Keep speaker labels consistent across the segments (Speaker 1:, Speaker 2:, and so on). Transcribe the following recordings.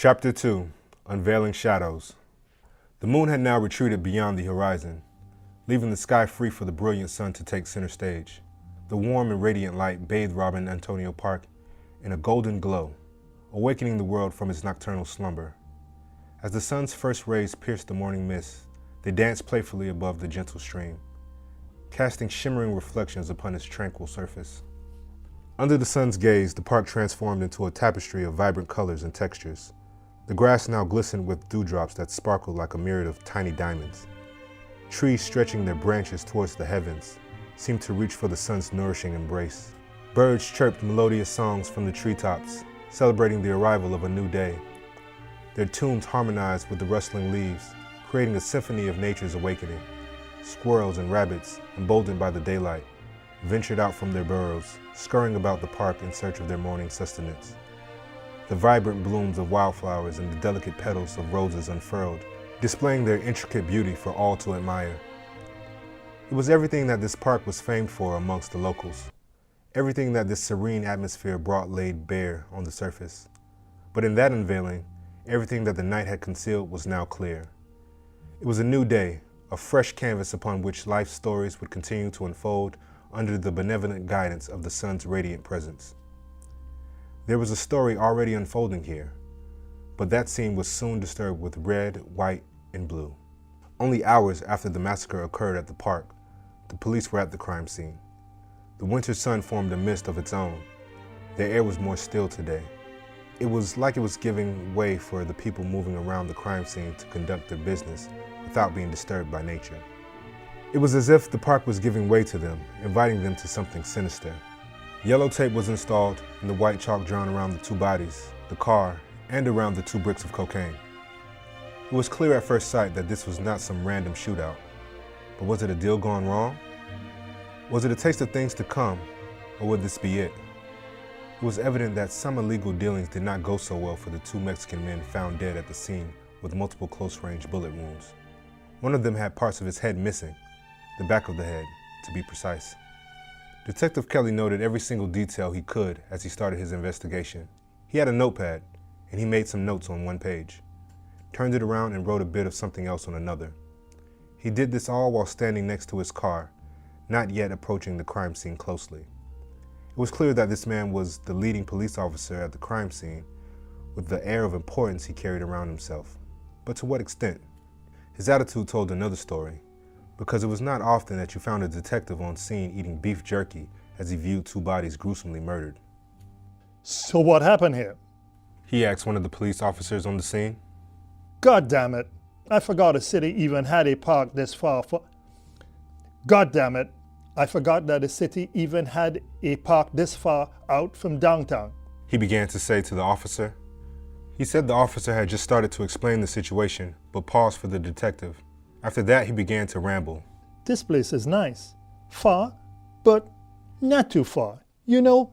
Speaker 1: Chapter 2. Unveiling Shadows. The moon had now retreated beyond the horizon, leaving the sky free for the brilliant sun to take center stage. The warm and radiant light bathed Robin Antonio Park in a golden glow, awakening the world from its nocturnal slumber. As the sun's first rays pierced the morning mist, they danced playfully above the gentle stream, casting shimmering reflections upon its tranquil surface. Under the sun's gaze, the park transformed into a tapestry of vibrant colors and textures. The grass now glistened with dewdrops that sparkled like a myriad of tiny diamonds. Trees stretching their branches towards the heavens seemed to reach for the sun's nourishing embrace. Birds chirped melodious songs from the treetops, celebrating the arrival of a new day. Their tunes harmonized with the rustling leaves, creating a symphony of nature's awakening. Squirrels and rabbits, emboldened by the daylight, ventured out from their burrows, scurrying about the park in search of their morning sustenance. The vibrant blooms of wildflowers and the delicate petals of roses unfurled, displaying their intricate beauty for all to admire. It was everything that this park was famed for amongst the locals, everything that this serene atmosphere brought laid bare on the surface. But in that unveiling, everything that the night had concealed was now clear. It was a new day, a fresh canvas upon which life's stories would continue to unfold under the benevolent guidance of the sun's radiant presence. There was a story already unfolding here, but that scene was soon disturbed with red, white, and blue. Only hours after the massacre occurred at the park, the police were at the crime scene. The winter sun formed a mist of its own. The air was more still today. It was like it was giving way for the people moving around the crime scene to conduct their business without being disturbed by nature. It was as if the park was giving way to them, inviting them to something sinister. Yellow tape was installed and the white chalk drawn around the two bodies, the car, and around the 2 bricks of cocaine. It was clear at first sight that this was not some random shootout. But was it a deal gone wrong? Was it a taste of things to come, or would this be it? It was evident that some illegal dealings did not go so well for the 2 Mexican men found dead at the scene with multiple close-range bullet wounds. One of them had parts of his head missing, the back of the head, to be precise. Detective Kelly noted every single detail he could as he started his investigation. He had a notepad, and he made some notes on one page, turned it around and wrote a bit of something else on another. He did this all while standing next to his car, not yet approaching the crime scene closely. It was clear that this man was the leading police officer at the crime scene, with the air of importance he carried around himself. But to what extent? His attitude told another story, because it was not often that you found a detective on scene eating beef jerky as he viewed 2 bodies gruesomely murdered.
Speaker 2: So what happened here?
Speaker 1: He asked one of the police officers on the scene.
Speaker 2: God damn it. I forgot a city even had a park this far for... God damn it. I forgot that a city even had a park this far out from downtown,
Speaker 1: He began to say to the officer. He said the officer had just started to explain the situation, but paused for the detective. After that, he began to ramble.
Speaker 2: This place is nice. Far, but not too far. You know,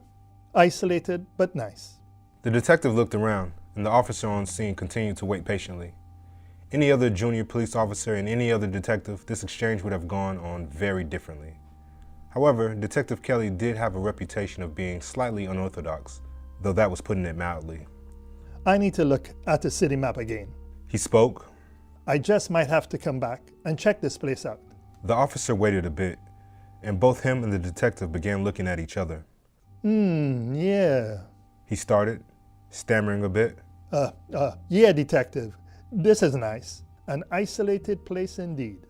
Speaker 2: isolated, but nice.
Speaker 1: The detective looked around, and the officer on scene continued to wait patiently. Any other junior police officer and any other detective, this exchange would have gone on very differently. However, Detective Kelly did have a reputation of being slightly unorthodox, though that was putting it mildly.
Speaker 2: I need to look at the city map again.
Speaker 1: He spoke.
Speaker 2: I just might have to come back and check this place out.
Speaker 1: The officer waited a bit, and both him and the detective began looking at each other.
Speaker 2: Yeah.
Speaker 1: He started, stammering a bit.
Speaker 2: Yeah, detective. This is nice. An isolated place indeed.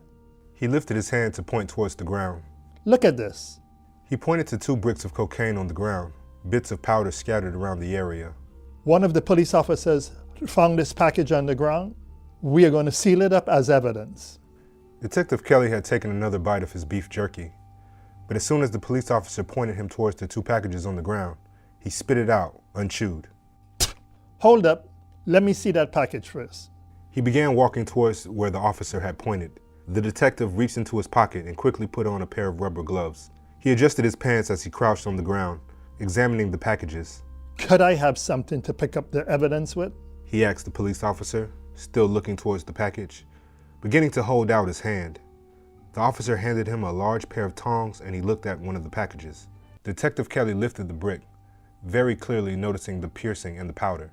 Speaker 1: He lifted his hand to point towards the ground.
Speaker 2: Look at this.
Speaker 1: He pointed to 2 bricks of cocaine on the ground, bits of powder scattered around the area.
Speaker 2: One of the police officers found this package on the ground. We are going to seal it up as evidence.
Speaker 1: Detective Kelly had taken another bite of his beef jerky, but as soon as the police officer pointed him towards the 2 packages on the ground, he spit it out, unchewed.
Speaker 2: Hold up. Let me see that package first.
Speaker 1: He began walking towards where the officer had pointed. The detective reached into his pocket and quickly put on a pair of rubber gloves. He adjusted his pants as he crouched on the ground, examining the packages.
Speaker 2: Could I have something to pick up the evidence with?
Speaker 1: He asked the police officer, still looking towards the package, beginning to hold out his hand. The officer handed him a large pair of tongs and he looked at one of the packages. Detective Kelly lifted the brick, very clearly noticing the piercing and the powder.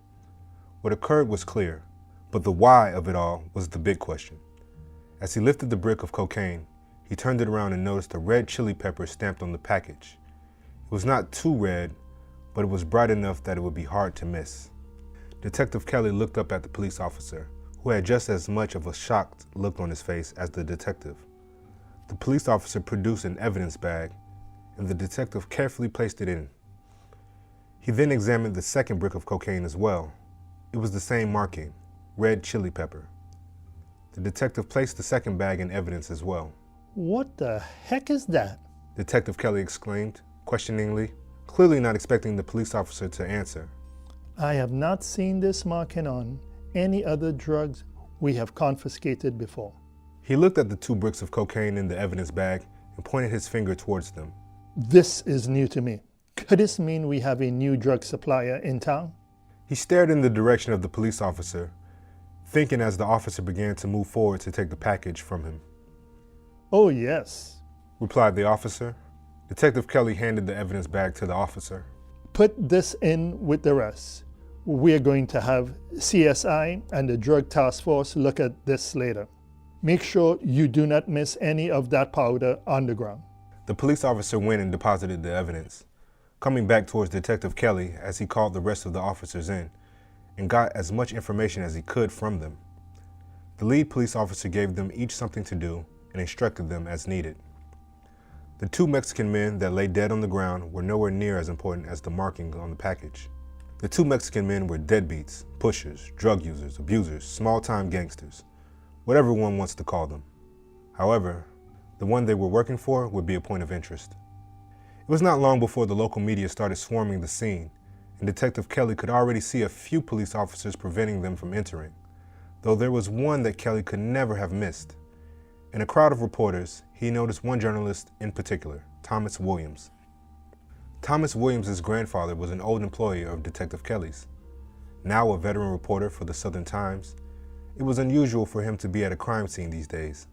Speaker 1: What occurred was clear, but the why of it all was the big question. As he lifted the brick of cocaine, he turned it around and noticed a red chili pepper stamped on the package. It was not too red, but it was bright enough that it would be hard to miss. Detective Kelly looked up at the police officer, who had just as much of a shocked look on his face as the detective. The police officer produced an evidence bag, and the detective carefully placed it in. He then examined the second brick of cocaine as well. It was the same marking, red chili pepper. The detective placed the second bag in evidence as well.
Speaker 2: What the heck is that?
Speaker 1: Detective Kelly exclaimed, questioningly, clearly not expecting the police officer to answer.
Speaker 2: I have not seen this marking on any other drugs we have confiscated before.
Speaker 1: He looked at the two bricks of cocaine in the evidence bag and pointed his finger towards them.
Speaker 2: This is new to me. Could this mean we have a new drug supplier in town?
Speaker 1: He stared in the direction of the police officer, thinking as the officer began to move forward to take the package from him.
Speaker 2: Oh yes,
Speaker 1: Replied the officer. Detective Kelly handed the evidence bag to the officer.
Speaker 2: put this in with the rest. We're going to have CSI and the Drug Task Force look at this later. Make sure you do not miss any of that powder on the ground.
Speaker 1: The police officer went and deposited the evidence, coming back towards Detective Kelly as he called the rest of the officers in and got as much information as he could from them. The lead police officer gave them each something to do and instructed them as needed. The two Mexican men that lay dead on the ground were nowhere near as important as the marking on the package. The two Mexican men were deadbeats, pushers, drug users, abusers, small-time gangsters, whatever one wants to call them. However, the one they were working for would be a point of interest. It was not long before the local media started swarming the scene, and Detective Kelly could already see a few police officers preventing them from entering, though there was one that Kelly could never have missed. In a crowd of reporters, he noticed one journalist in particular, Thomas Williams. Thomas Williams' grandfather was an old employee of Detective Kelly's. Now a veteran reporter for the Southern Times, it was unusual for him to be at a crime scene these days.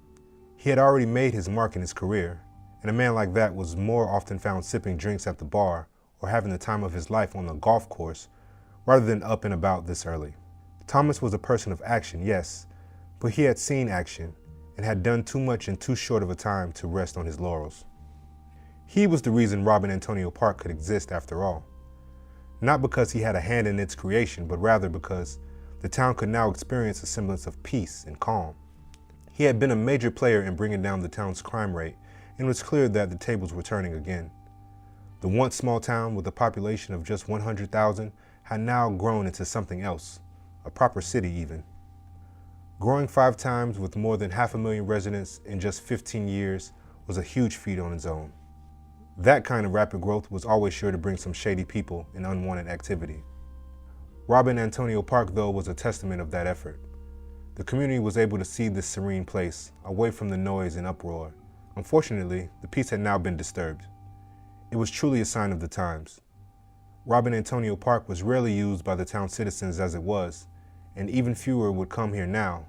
Speaker 1: He had already made his mark in his career, and a man like that was more often found sipping drinks at the bar or having the time of his life on the golf course rather than up and about this early. Thomas was a person of action, yes, but he had seen action and had done too much in too short of a time to rest on his laurels. He was the reason Robin Antonio Park could exist after all. Not because he had a hand in its creation, but rather because the town could now experience a semblance of peace and calm. He had been a major player in bringing down the town's crime rate, and it was clear that the tables were turning again. The once small town with a population of just 100,000 had now grown into something else, a proper city even. Growing 5 times with more than 500,000 residents in just 15 years was a huge feat on its own. That kind of rapid growth was always sure to bring some shady people and unwanted activity. Robin Antonio Park, though, was a testament of that effort. The community was able to see this serene place, away from the noise and uproar. Unfortunately, the peace had now been disturbed. It was truly a sign of the times. Robin Antonio Park was rarely used by the town citizens as it was, and even fewer would come here now,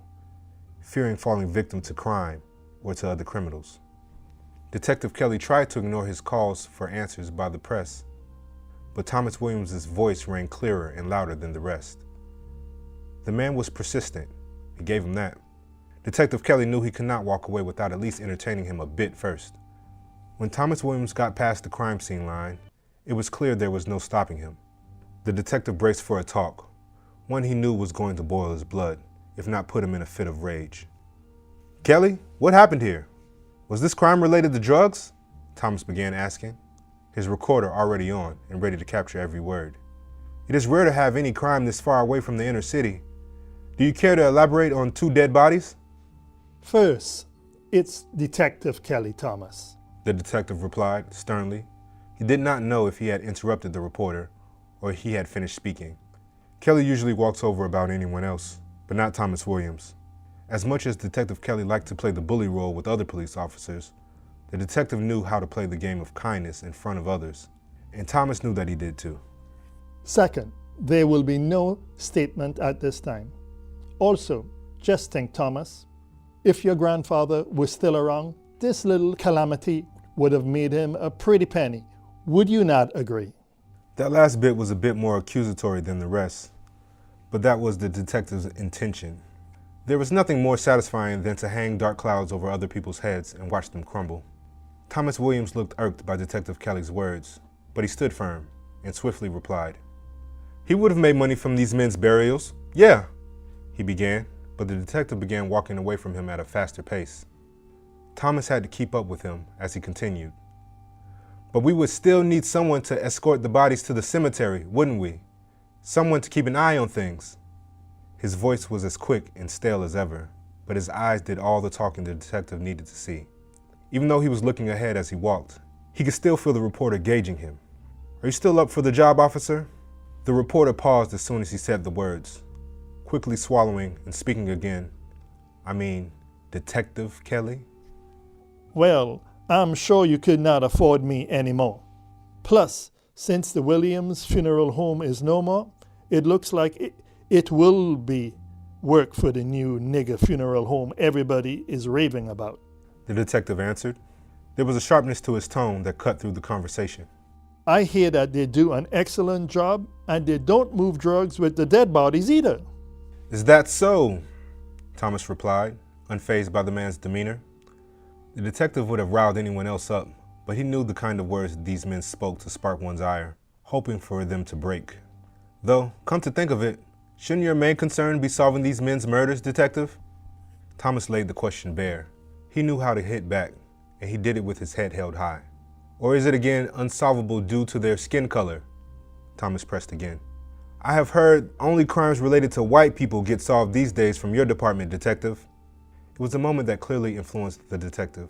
Speaker 1: fearing falling victim to crime or to other criminals. Detective Kelly tried to ignore his calls for answers by the press, but Thomas Williams' voice rang clearer and louder than the rest. The man was persistent. He gave him that. Detective Kelly knew he could not walk away without at least entertaining him a bit first. When Thomas Williams got past the crime scene line, it was clear there was no stopping him. The detective braced for a talk, one he knew was going to boil his blood, if not put him in a fit of rage. "Kelly, what happened here? Was this crime related to drugs?" Thomas began asking, his recorder already on and ready to capture every word. "It is rare to have any crime this far away from the inner city. Do you care to elaborate on 2 dead bodies?"
Speaker 2: First, it's Detective Kelly Thomas.
Speaker 1: The detective replied sternly. He did not know if he had interrupted the reporter or he had finished speaking. Kelly usually walks over about anyone else, but not Thomas Williams. As much as Detective Kelly liked to play the bully role with other police officers, the detective knew how to play the game of kindness in front of others, and Thomas knew that he did too.
Speaker 2: Second, there will be no statement at this time. Also, just think, Thomas, if your grandfather was still around, this little calamity would have made him a pretty penny. Would you not agree?
Speaker 1: That last bit was a bit more accusatory than the rest, but that was the detective's intention. There was nothing more satisfying than to hang dark clouds over other people's heads and watch them crumble. Thomas Williams looked irked by Detective Kelly's words, but he stood firm and swiftly replied. He would have made money from these men's burials. Yeah, he began, but the detective began walking away from him at a faster pace. Thomas had to keep up with him as he continued. But we would still need someone to escort the bodies to the cemetery, wouldn't we? Someone to keep an eye on things. His voice was as quick and stale as ever, but his eyes did all the talking the detective needed to see. Even though he was looking ahead as he walked, he could still feel the reporter gauging him. Are you still up for the job, officer? The reporter paused as soon as he said the words, quickly swallowing and speaking again. I mean, Detective Kelly?
Speaker 2: Well, I'm sure you could not afford me anymore. Plus, since the Williams Funeral Home is no more, it looks like it will be work for the new nigger funeral home everybody is raving about.
Speaker 1: The detective answered. There was a sharpness to his tone that cut through the conversation.
Speaker 2: I hear that they do an excellent job and they don't move drugs with the dead bodies either.
Speaker 1: Is that so? Thomas replied, unfazed by the man's demeanor. The detective would have riled anyone else up, but he knew the kind of words these men spoke to spark one's ire, hoping for them to break. Though, come to think of it, shouldn't your main concern be solving these men's murders, detective? Thomas laid the question bare. He knew how to hit back, and he did it with his head held high. Or is it again unsolvable due to their skin color? Thomas pressed again. I have heard only crimes related to white people get solved these days from your department, detective. It was a moment that clearly influenced the detective.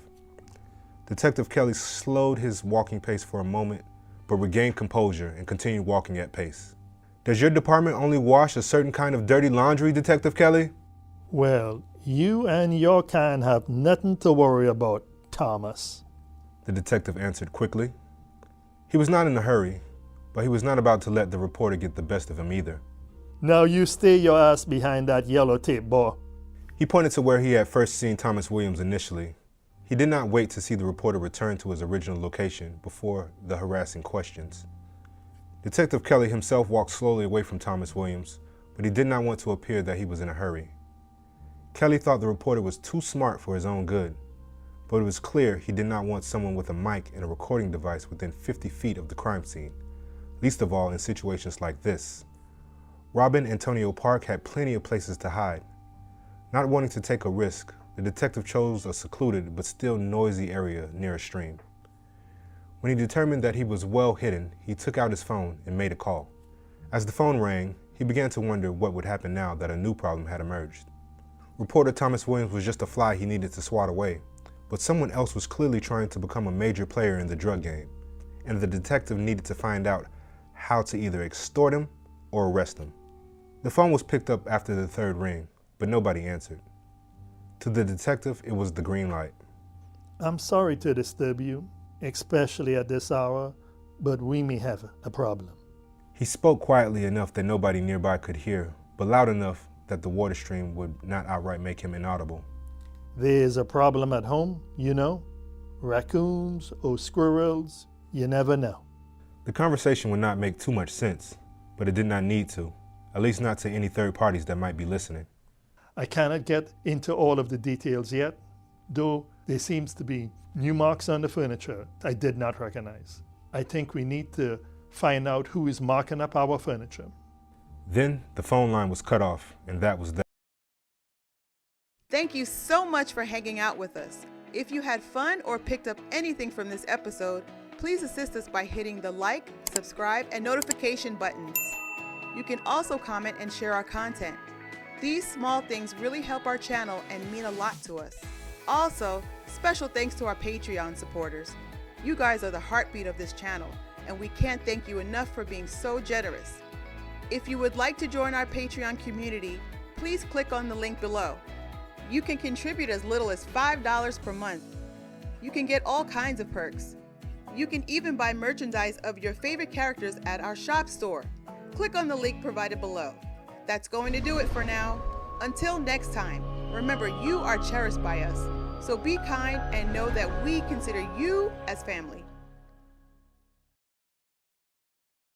Speaker 1: Detective Kelly slowed his walking pace for a moment, but regained composure and continued walking at pace. Does your department only wash a certain kind of dirty laundry, Detective Kelly?
Speaker 2: Well, you and your kind have nothing to worry about, Thomas.
Speaker 1: The detective answered quickly. He was not in a hurry, but he was not about to let the reporter get the best of him either.
Speaker 2: Now you stay your ass behind that yellow tape, boy.
Speaker 1: He pointed to where he had first seen Thomas Williams initially. He did not wait to see the reporter return to his original location before the harassing questions. Detective Kelly himself walked slowly away from Thomas Williams, but he did not want to appear that he was in a hurry. Kelly thought the reporter was too smart for his own good, but it was clear he did not want someone with a mic and a recording device within 50 feet of the crime scene, least of all in situations like this. Robin Antonio Park had plenty of places to hide. Not wanting to take a risk, the detective chose a secluded but still noisy area near a stream. When he determined that he was well hidden, he took out his phone and made a call. As the phone rang, he began to wonder what would happen now that a new problem had emerged. Reporter Thomas Williams was just a fly he needed to swat away, but someone else was clearly trying to become a major player in the drug game, and the detective needed to find out how to either extort him or arrest him. The phone was picked up after the third ring, but nobody answered. To the detective, it was the green light.
Speaker 2: I'm sorry to disturb you, especially at this hour, but we may have a problem.
Speaker 1: He spoke quietly enough that nobody nearby could hear, but loud enough that the water stream would not outright make him inaudible.
Speaker 2: There's a problem at home, you know? Raccoons or squirrels, you never know.
Speaker 1: The conversation would not make too much sense, but it did not need to, at least not to any third parties that might be listening.
Speaker 2: I cannot get into all of the details yet, though there seems to be new marks on the furniture I did not recognize. I think we need to find out who is marking up our furniture.
Speaker 1: Then the phone line was cut off, and that was that.
Speaker 3: Thank you so much for hanging out with us. If you had fun or picked up anything from this episode, please assist us by hitting the like, subscribe, and notification buttons. You can also comment and share our content. These small things really help our channel and mean a lot to us. Also, special thanks to our Patreon supporters. You guys are the heartbeat of this channel, and we can't thank you enough for being so generous. If you would like to join our Patreon community, please click on the link below. You can contribute as little as $5 per month. You can get all kinds of perks. You can even buy merchandise of your favorite characters at our shop store. Click on the link provided below. That's going to do it for now. Until next time, remember you are cherished by us. So be kind and know that we consider you as family.